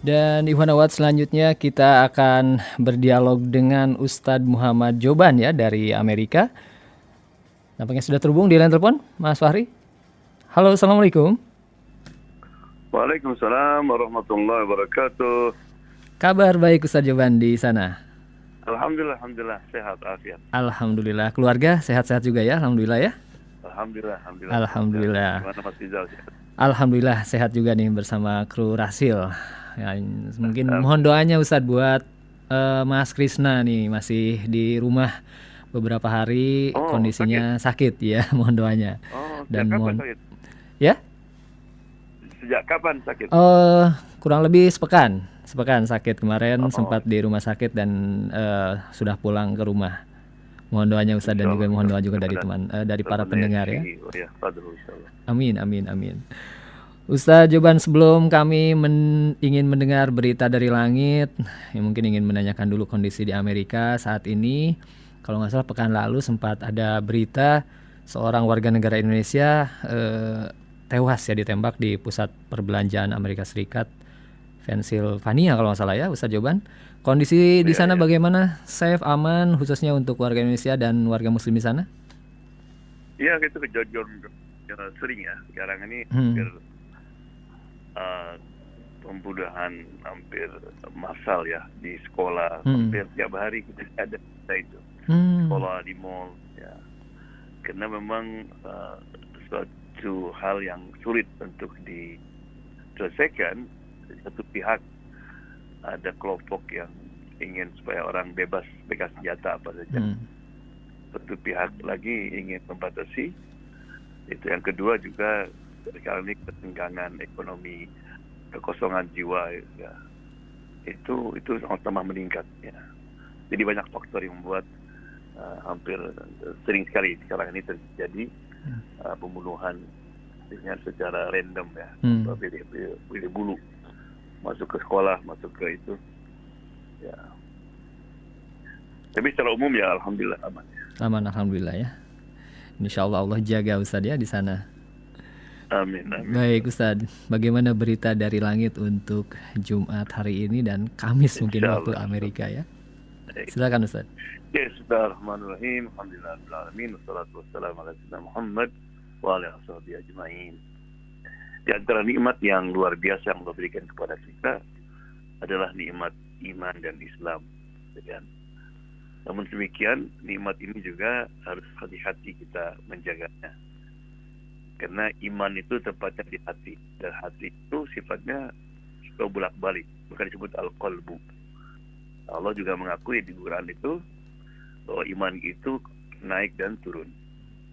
Dan Ikhwan selanjutnya kita akan berdialog dengan Ustadz Muhammad Joban ya dari Amerika. Nampaknya sudah terhubung di line telepon, Mas Fahri. Halo, Assalamualaikum. Waalaikumsalam warahmatullahi wabarakatuh. Kabar baik Ustadz Joban di sana? Alhamdulillah, sehat, afiat. Alhamdulillah. Keluarga sehat-sehat juga ya, alhamdulillah ya. Alhamdulillah. Gimana Mas Rizal? Alhamdulillah sehat juga nih bersama kru Rasil. Ya, mungkin mohon doanya Ustadz buat Mas Krisna nih masih di rumah beberapa hari, kondisinya sakit ya, mohon doanya. Dan mohon sakit? Ya? Sejak kapan sakit? Kurang lebih sepekan sakit kemarin, sempat di rumah sakit dan sudah pulang ke rumah. Mohon doanya Ustadz dan juga mohon doa juga dari dari para pendengar ya. Amin. Ustadz Joban, sebelum kami ingin mendengar berita dari langit, mungkin ingin menanyakan dulu kondisi di Amerika saat ini. Kalau nggak salah pekan lalu sempat ada berita seorang warga negara Indonesia tewas ya ditembak di pusat perbelanjaan Amerika Serikat, Pennsylvania kalau nggak salah ya, Ustadz Joban. Kondisi di sana bagaimana? Safe, aman, khususnya untuk warga Indonesia dan warga Muslim di sana? Iya, itu kejadian sering ya. Sekarang ini pembunuhan hampir massal ya di sekolah, hampir tiap hari kita ada itu. Sekolah, di mall ya. Karena memang suatu hal yang sulit untuk diselesaikan. Satu pihak ada kelompok yang ingin supaya orang bebas senjata apa saja. Satu pihak lagi ingin membatasi. Itu yang kedua juga sekarang ini ketenggangan ekonomi, kekosongan jiwa ya. Itu sama meningkat ya. Jadi banyak faktor yang membuat hampir sering sekali sekarang ini terjadi pembunuhan dengan secara random ya. Pilih bulu masuk ke sekolah, masuk ke itu ya. Tapi secara umum ya alhamdulillah aman, alhamdulillah ya. Insyaallah Allah jaga Ustadz ya di sana. Amin. Baik Ustadz, bagaimana berita dari langit untuk Jumat hari ini dan Kamis mungkin waktu Amerika ya? Silakan Ustadz. Bismillahirrahmanirrahim. Alhamdulillahirrahmanirrahim. Wassalatu wassalamu ala sayyidina Muhammad wa ala ashabihi ajma'in. Di antara nikmat yang luar biasa yang Allah berikan kepada kita adalah nikmat iman dan Islam. Namun demikian, nikmat ini juga harus hati-hati kita menjaganya. Karena iman itu tempatnya di hati. Dan hati itu sifatnya suka bolak-balik. Bukan disebut al-qalbu. Allah juga mengakui di Quran itu bahwa iman itu naik dan turun.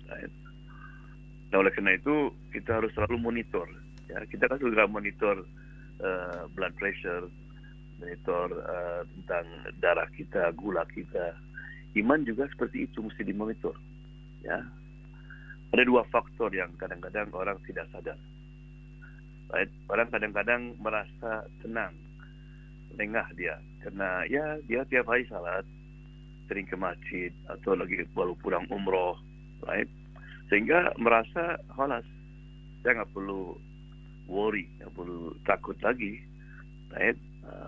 Nah, oleh karena itu kita harus selalu monitor. Ya, kita kan juga monitor blood pressure, monitor tentang darah kita, gula kita. Iman juga seperti itu mesti dimonitor. Ya, ada dua faktor yang kadang-kadang orang tidak sadar. Orang kadang-kadang merasa tenang, lengah dia, karena ya dia tiap hari salat, sering ke masjid atau lagi baru pulang umroh, sehingga merasa khalas, saya nggak perlu worry, nggak perlu takut lagi.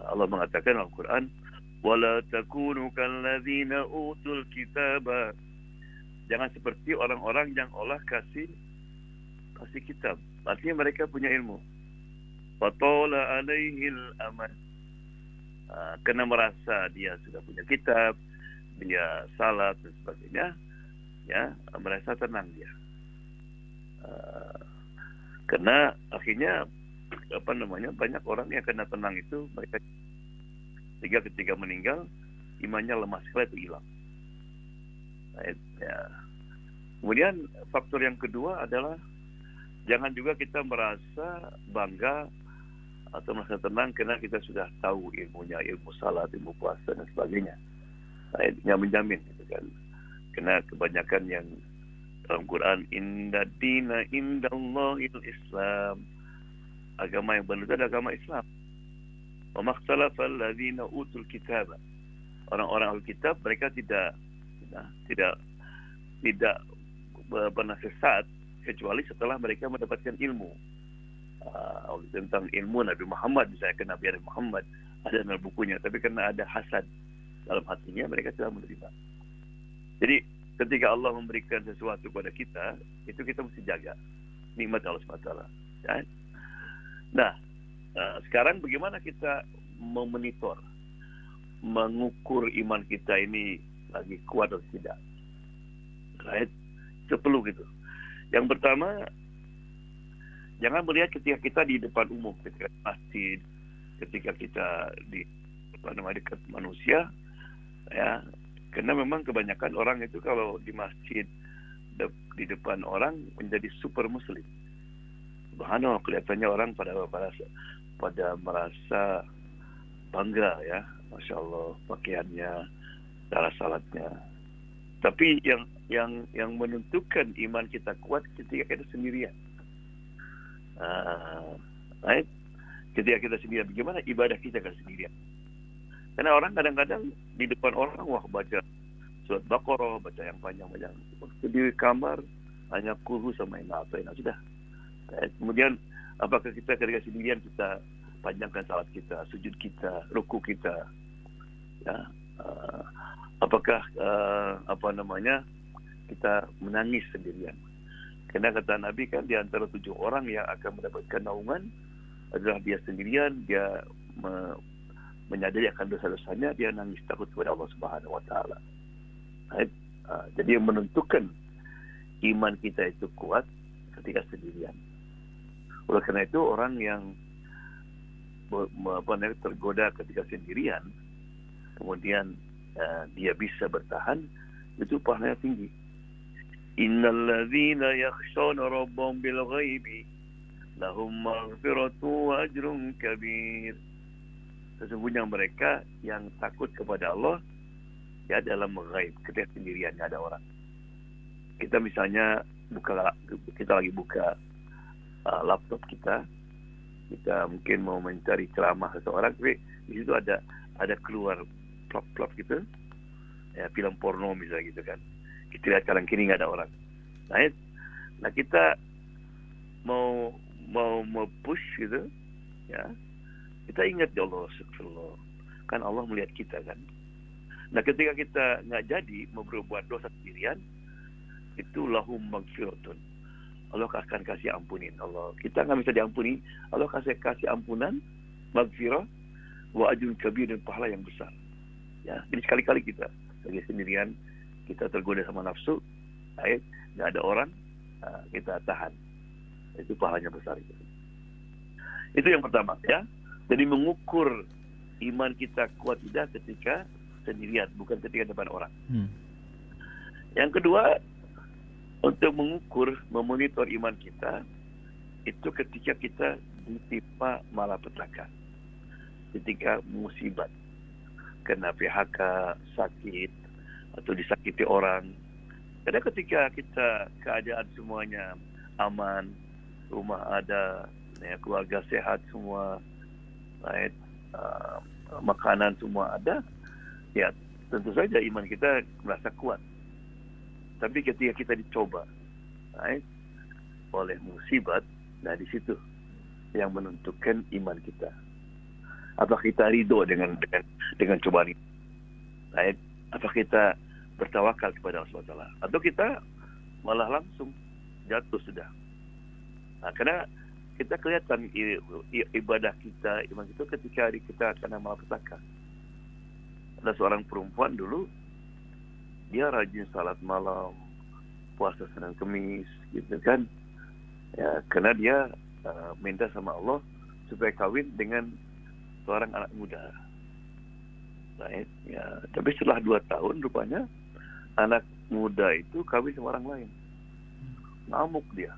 Allah mengatakan dalam Al-Quran, wala takunu kalladzina utul kitaba. Jangan seperti orang-orang yang Allah kasih kitab. Artinya mereka punya ilmu. Fatala alaihil aman. Karena merasa dia sudah punya kitab, dia salat dan sebagainya, ya merasa tenang dia. Karena akhirnya banyak orang yang kena tenang itu mereka sehingga ketika meninggal imannya lemah sekali itu hilang. Ya. Kemudian faktor yang kedua adalah jangan juga kita merasa bangga atau merasa tenang karena kita sudah tahu ilmunya, ilmu salat, ilmu puasa dan sebagainya. Yang menjamin gitu kan. Karena kebanyakan yang dalam Quran inna dina indallahil Islam. Agama yang benar itu adalah agama Islam. Wa makhtalafa alladzina utul kitab. Orang-orang Alkitab mereka tidak pernah sesat kecuali setelah mereka mendapatkan ilmu. tentang ilmu Nabi Muhammad, misalnya ke Nabi Muhammad, ada dalam bukunya, tapi karena ada hasad dalam hatinya, mereka tidak menerima. Jadi ketika Allah memberikan sesuatu kepada kita, itu kita mesti jaga nikmat Allah SWT. Ya? Nah, sekarang bagaimana kita memonitor, mengukur iman kita ini lagi kuat atau tidak? Right? Itu perlu gitu. Yang pertama, jangan melihat ketika kita di depan umum, ketika masjid, ketika kita di dekat manusia, ya. Karena memang kebanyakan orang itu kalau di masjid di depan orang menjadi super muslim. Subhanallah, kelihatannya orang pada merasa bangga ya, masya Allah, pakaiannya, cara salatnya. Tapi yang menentukan iman kita kuat ketika kita sendirian. Right? Ketika kita sendirian, bagaimana ibadah kita kalau sendirian? Karena orang kadang-kadang di depan orang, wah baca surat Baqarah, baca yang panjang-panjang. Di kamar hanya kurus sama yang sudah. Kemudian apakah kita ketika sendirian kita panjangkan salat kita, sujud kita, ruku kita, ya? Apakah kita menangis sendirian? Karena kata Nabi kan di antara 7 orang yang akan mendapatkan naungan adalah dia sendirian, dia menyadari akan dosa-dosanya, dia nangis takut kepada Allah Subhanahu Wa Taala. Jadi yang menentukan iman kita itu kuat ketika sendirian. Oleh karena itu orang yang tergoda ketika sendirian, kemudian dia bisa bertahan, itu pahalanya tinggi. Innal ladzina yakhshawna rabbahum bil ghaibi lahum maghfiratu wa ajrun kabir. Sesungguhnya mereka yang takut kepada Allah ya dalam ghaib, ketika sendirian ada orang. Kita misalnya kita lagi buka laptop kita mungkin mau mencari ceramah seseorang, tapi di situ ada keluar plop gitu, ya film porno misalnya gitu kan. Kita lihat kanan kiri nggak ada orang. Nah kita mau push gitu, ya. Kita ingat ya Allah, astagfirullah. Kan Allah melihat kita kan. Nah ketika kita nggak jadi mau berbuat dosa sendirian, itu lahum maghfiratun. Allah akan kasih ampunin. Allah, kita nggak bisa diampuni, Allah kasih ampunan, maghfirah, wa ajrun kabir, dan pahala yang besar. Ya, jadi sekali-kali kita lagi sendirian, kita tergoda sama nafsu, nggak ada orang, kita tahan. Itu pahalanya besar. Itu yang pertama ya. Jadi mengukur iman kita kuat tidak ketika sendirian, bukan ketika depan orang. Yang kedua, untuk mengukur, memonitor iman kita, itu ketika kita ditimpa malapetaka, ketika musibah, kena PHK, sakit, atau disakiti orang. Karena ketika kita keadaan semuanya aman, rumah ada, ya, keluarga sehat semua, right? Makanan semua ada, ya tentu saja iman kita merasa kuat. Tapi ketika kita dicoba, right, oleh musibat, nah di situ yang menentukan iman kita. Apakah kita ridho dengan cobaan itu, right? Apakah kita bertawakal kepada Allah SWT, atau kita malah langsung jatuh sudah. Nah, karena kita kelihatan ibadah kita, iman kita ketika kita kena malapetaka. Ada seorang perempuan dulu, dia rajin salat malam, puasa Senin Kemis, gitu kan? Ya, karena dia minta sama Allah supaya kawin dengan seorang anak muda. Right? Ya, tapi setelah 2 tahun rupanya anak muda itu kawin sama orang lain. Ngamuk dia.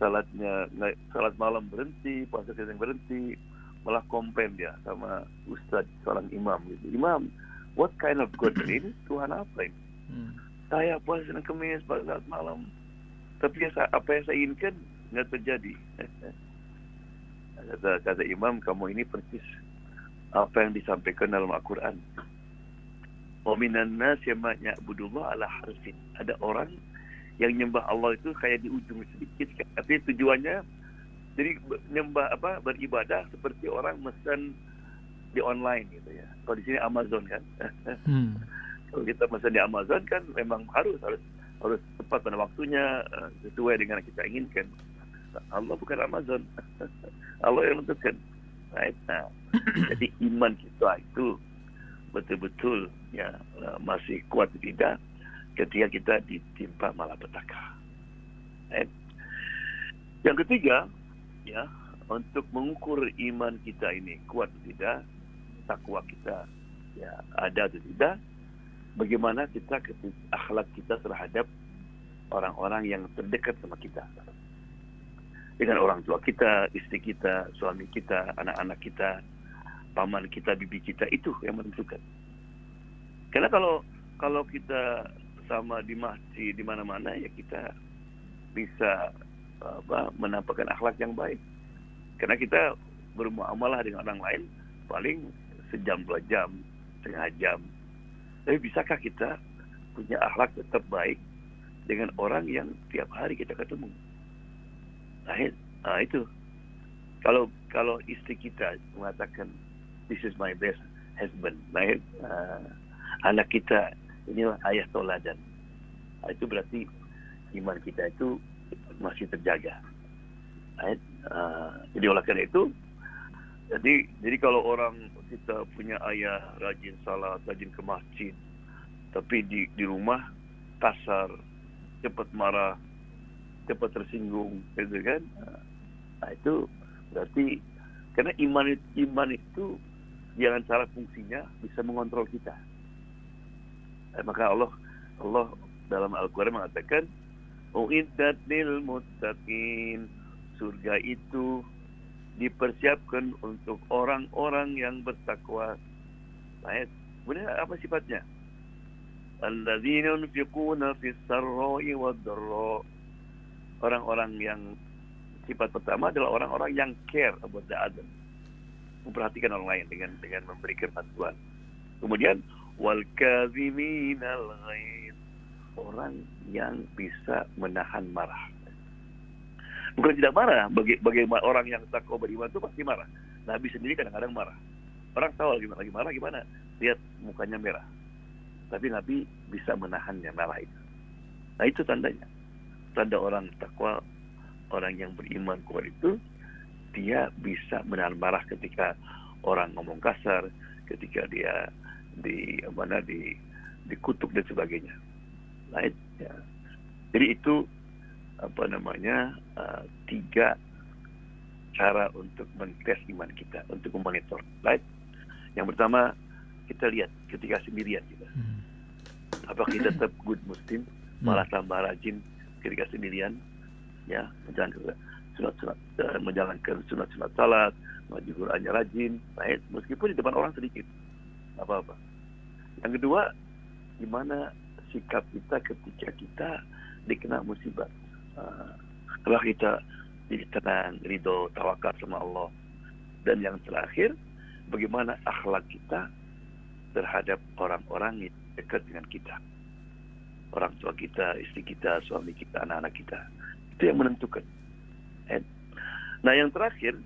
Salat malam berhenti, puasa Senin berhenti, malah komplain dia sama ustaz, seorang imam gitu. Imam, what kind of God ini? Tuhan apa ini? Saya puasa Senin Kemis, salat malam, tapi apa yang saya inginkan nggak terjadi. Kata imam, kamu ini persis apa yang disampaikan dalam Al-Quran. Wa minan nasi man ya'budullah ala harfin. Ada orang yang nyembah Allah itu kayak di ujung sedikit, tapi tujuannya Jadi beribadah seperti orang mesen di online gitu ya. Kalau di sini Amazon kan. Kalau kita mesen di Amazon kan memang harus tepat pada waktunya, sesuai dengan yang kita inginkan. Allah bukan Amazon. Allah yang menentukan. Right? Nah, jadi iman kita itu betul-betul ya masih kuat tidak ketika kita ditimpa malapetaka. Right? Yang ketiga, ya, untuk mengukur iman kita ini kuat atau tidak, takwa kita ya ada atau tidak, bagaimana kita akhlak kita terhadap orang-orang yang terdekat sama kita, dengan orang tua kita, istri kita, suami kita, anak-anak kita, paman kita, bibi kita, itu yang menentukan. Karena kalau kita sama di masjid di mana-mana ya kita bisa menampakkan akhlak yang baik. Karena kita bermuamalah dengan orang lain paling sejam, 2 jam, setengah jam. Tapi bisakah kita punya akhlak tetap baik dengan orang yang tiap hari kita ketemu? Nah itu. Kalau istri kita mengatakan this is my best husband, anak kita inilah ayah tauladan. Itu berarti iman kita itu masih terjaga. Jadi oleh karena itu, jadi kalau orang kita punya ayah rajin salat, rajin ke masjid, tapi di rumah kasar, cepat marah, cepat tersinggung, gitu kan? Nah itu berarti karena iman itu dengan cara fungsinya bisa mengontrol kita. Maka Allah dalam Al-Quran mengatakan, "Uiddat lil muttaqin." Surga itu dipersiapkan untuk orang-orang yang bertakwa. Baik, kemudian apa sifatnya? Alladzina yunfiquna fis sarra'i wad dharra. Orang-orang yang sifat pertama adalah orang-orang yang care about the other, memperhatikan orang lain dengan memberikan bantuan. Kemudian wal kaziminal ghaidh, orang yang bisa menahan marah. Bukan tidak marah, bagi orang yang takwa beriman itu pasti marah. Nabi sendiri kadang-kadang marah. Orang tahu lagi marah gimana? Lihat mukanya merah. Tapi Nabi bisa menahannya marah itu. Nah itu tandanya. Tanda orang takwa, orang yang beriman kuat itu, dia bisa menahan marah ketika orang ngomong kasar, ketika dia dikutuk dan sebagainya. Nah, ya. Jadi itu 3 cara untuk mengtes iman kita, untuk memonitor. Right? Yang pertama, kita lihat ketika sendirian kita. Apakah kita tetap good muslim, malah tambah rajin ketika sendirian, ya, menjalankan sunat-sunat salat, ngaji Qur'annya rajin, right? Meskipun di depan orang sedikit, apa-apa. Yang kedua, gimana sikap kita ketika kita dikena musibah? Setelah kita jadi tenang, ridho, tawakal sama Allah. Dan yang terakhir, bagaimana akhlak kita terhadap orang-orang yang dekat dengan kita, orang tua kita, istri kita, suami kita, anak-anak kita. Itu yang menentukan. Nah yang terakhir,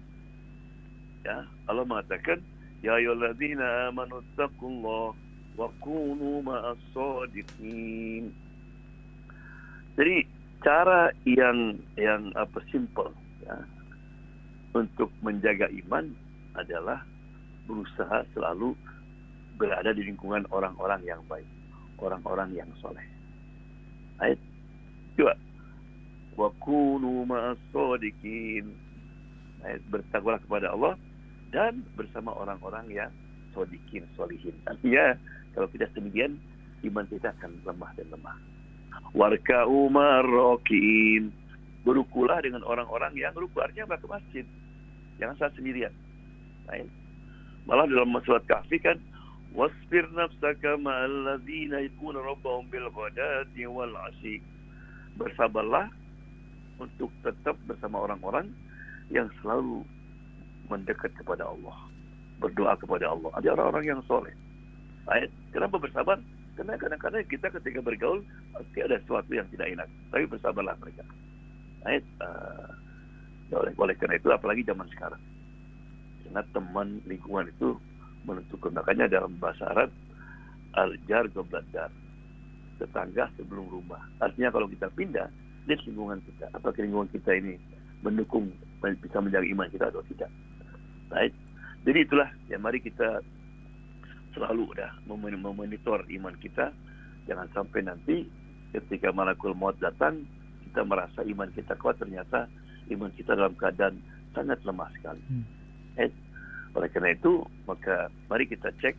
ya, Allah mengatakan, ya ayyuhalladzina amanu taqullaha wa kunu ma'as shadiqin. Jadi cara yang simple, ya, untuk menjaga iman adalah berusaha selalu berada di lingkungan orang-orang yang baik, orang-orang yang soleh. Ayat 2, wa kunu ma'as shadiqin. Bertakwalah kepada Allah dan bersama orang-orang yang shadiqin, solihin. Artinya kalau kita sendirian, iman kita akan lemah dan lemah. Warka'u marrokin, berukulah dengan orang-orang yang ruku, artinya ke masjid, jangan saat sendirian. Right? Malah dalam surat Kahfi kan, wasbir nafsaka ma'al ladzina yakuna rabbahum bil ghadati wal 'asyi. Bersabarlah untuk tetap bersama orang-orang yang selalu mendekat kepada Allah, berdoa kepada Allah. Ada orang-orang yang soleh. Right? Kenapa bersabar? Karena kadang-kadang kita ketika bergaul pasti ada sesuatu yang tidak enak, tapi bersabarlah mereka. Oleh karena itu, apalagi zaman sekarang, karena teman lingkungan itu menentukan. Makanya dalam bahasa Arab, al-jar qabla dar, tetangga sebelum rumah. Artinya kalau kita pindah, lihat lingkungan kita, apakah lingkungan kita ini mendukung, bisa menjaga iman kita atau tidak. Baik. Jadi itulah, ya mari kita selalu memonitor iman kita. Jangan sampai nanti ketika malakul maut datang, kita merasa iman kita kuat, ternyata iman kita dalam keadaan sangat lemah sekali. Oleh karena itu, maka mari kita cek,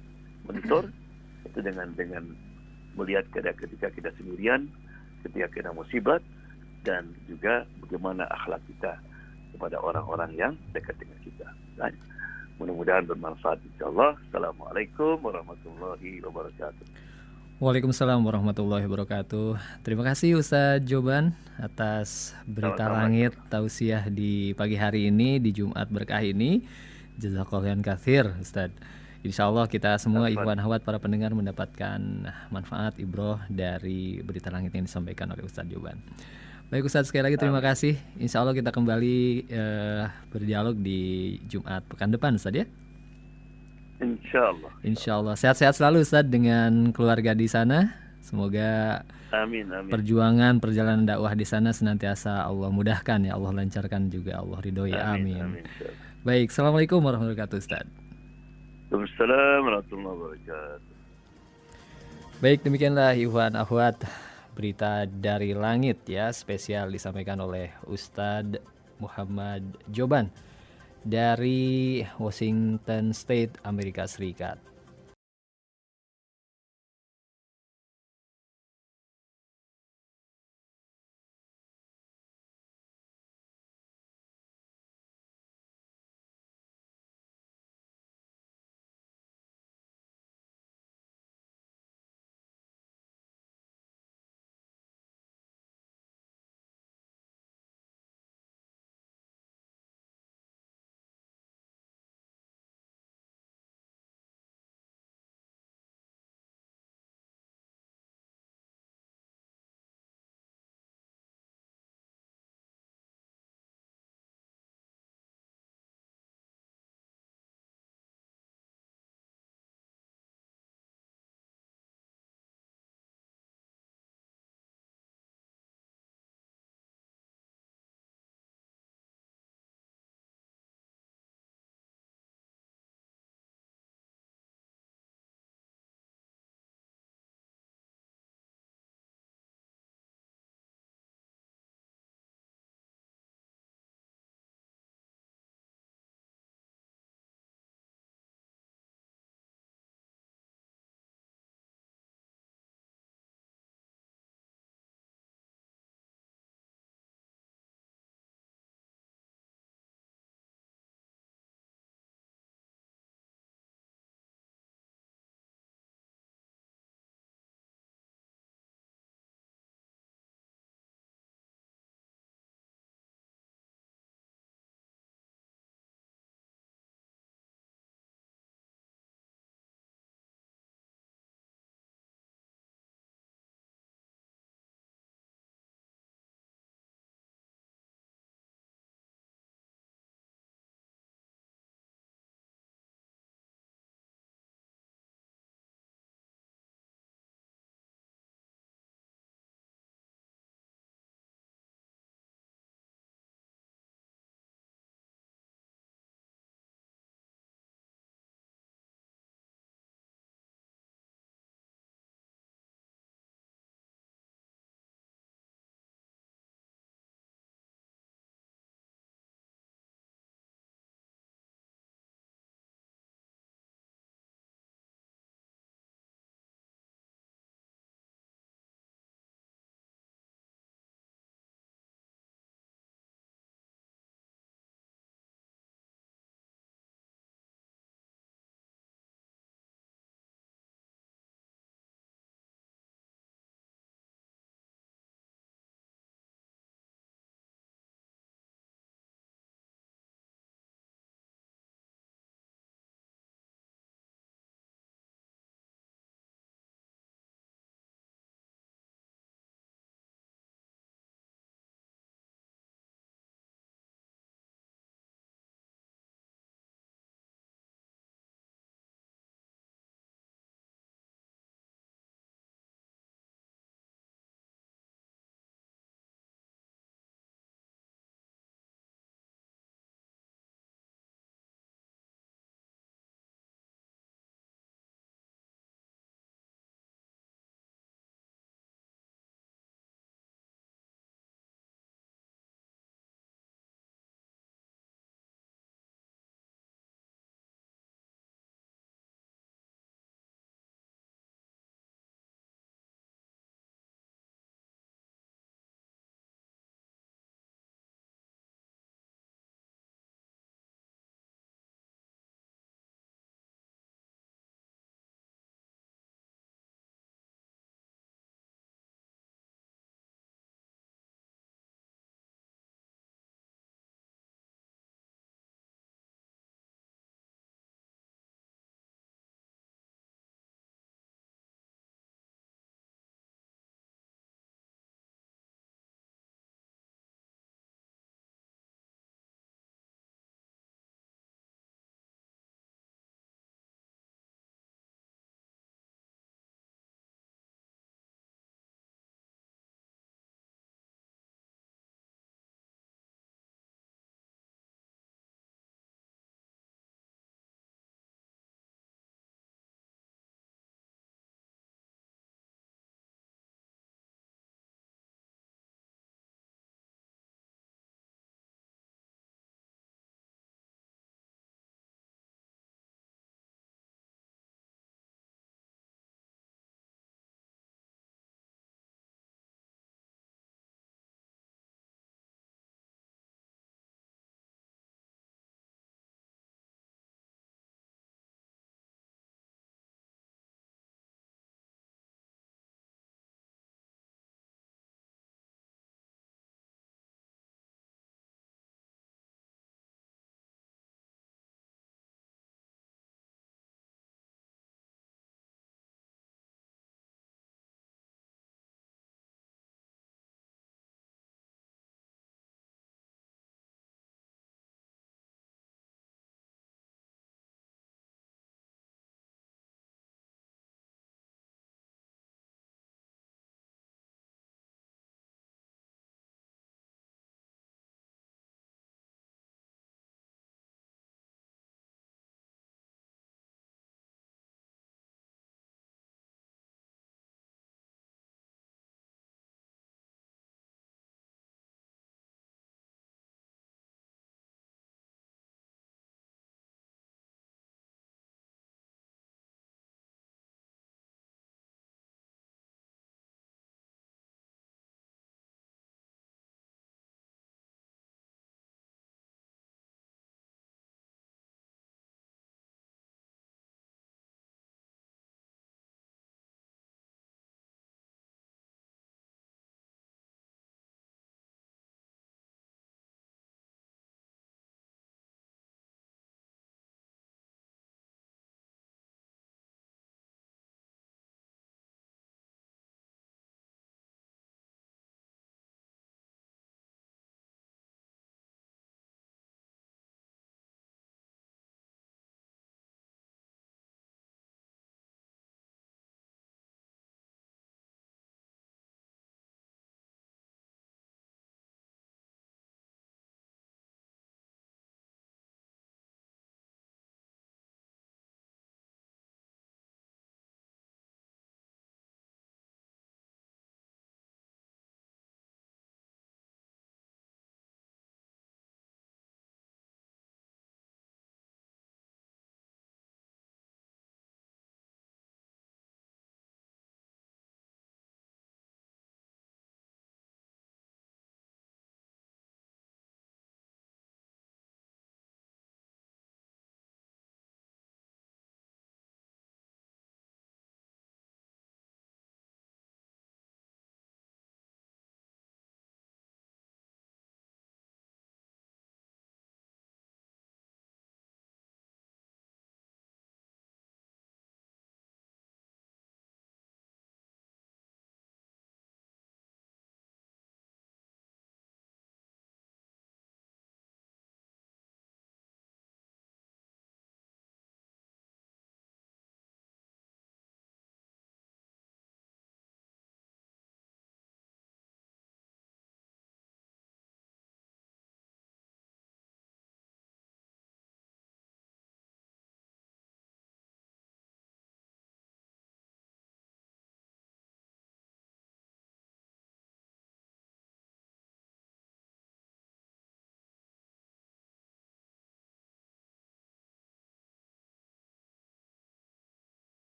monitor itu dengan melihat ketika kita sendirian, ketika kita musibah, dan juga bagaimana akhlak kita kepada orang-orang yang dekat dengan kita. Baik. Mudah-mudahan bermanfaat, insyaallah. Assalamualaikum warahmatullahi wabarakatuh. Waalaikumsalam warahmatullahi wabarakatuh. Terima kasih Ustadz Joban atas berita Sama-sama. langit tausiah di pagi hari ini, di Jumat berkah ini. Jazakallahu katsir Ustadz. Insya Allah kita semua ikhwan akhwat para pendengar mendapatkan manfaat ibroh dari berita langit yang disampaikan oleh Ustadz Joban. Baik Ustadz, sekali lagi terima kasih. Insya Allah kita kembali berdialog di Jumat pekan depan Ustadz ya. Insya Allah. Sehat-sehat selalu Ustadz dengan keluarga di sana. Semoga Amin. perjuangan perjalanan dakwah di sana senantiasa Allah mudahkan ya, Allah lancarkan juga, Allah ridhoi. Amin. Baik, assalamualaikum warahmatullahi wabarakatuh Ustadz. Waalaikumsalam warahmatullahi wabarakatuh. Baik, demikianlah ikhwan akhwat berita dari langit ya, spesial disampaikan oleh Ustadz Muhammad Joban dari Washington State, Amerika Serikat.